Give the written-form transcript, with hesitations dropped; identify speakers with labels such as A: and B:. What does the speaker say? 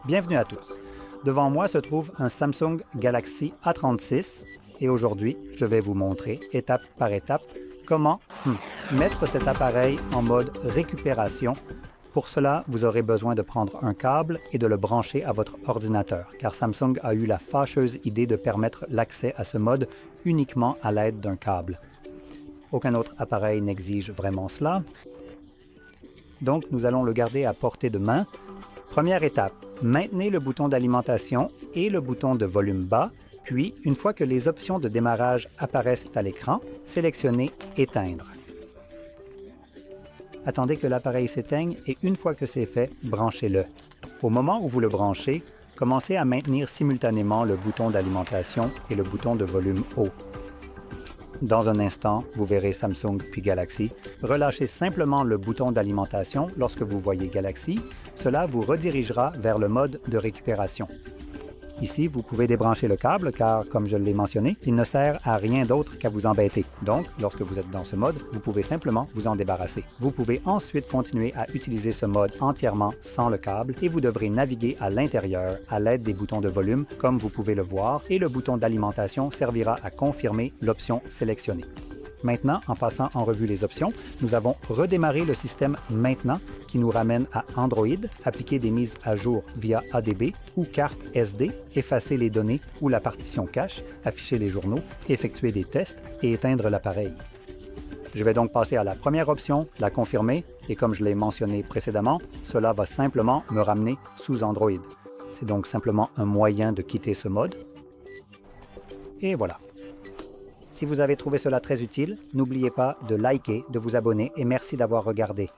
A: Bienvenue à tous. Devant moi se trouve un Samsung Galaxy A36 et aujourd'hui, je vais vous montrer étape par étape comment mettre cet appareil en mode récupération. Pour cela, vous aurez besoin de prendre un câble et de le brancher à votre ordinateur, car Samsung a eu la fâcheuse idée de permettre l'accès à ce mode uniquement à l'aide d'un câble. Aucun autre appareil n'exige vraiment cela. Donc, nous allons le garder à portée de main. Première étape, maintenez le bouton d'alimentation et le bouton de volume bas, puis, une fois que les options de démarrage apparaissent à l'écran, sélectionnez « Éteindre ». Attendez que l'appareil s'éteigne et une fois que c'est fait, branchez-le. Au moment où vous le branchez, commencez à maintenir simultanément le bouton d'alimentation et le bouton de volume haut. Dans un instant, vous verrez Samsung puis Galaxy. Relâchez simplement le bouton d'alimentation lorsque vous voyez Galaxy. Cela vous redirigera vers le mode de récupération. Ici, vous pouvez débrancher le câble car, comme je l'ai mentionné, il ne sert à rien d'autre qu'à vous embêter. Donc, lorsque vous êtes dans ce mode, vous pouvez simplement vous en débarrasser. Vous pouvez ensuite continuer à utiliser ce mode entièrement sans le câble et vous devrez naviguer à l'intérieur à l'aide des boutons de volume, comme vous pouvez le voir, et le bouton d'alimentation servira à confirmer l'option sélectionnée. Maintenant, en passant en revue les options, nous avons redémarré le système maintenant qui nous ramène à Android, appliquer des mises à jour via ADB ou carte SD, effacer les données ou la partition cache, afficher les journaux, effectuer des tests et éteindre l'appareil. Je vais donc passer à la première option, la confirmer, et comme je l'ai mentionné précédemment, cela va simplement me ramener sous Android. C'est donc simplement un moyen de quitter ce mode. Et voilà. Si vous avez trouvé cela très utile, n'oubliez pas de liker, de vous abonner et merci d'avoir regardé.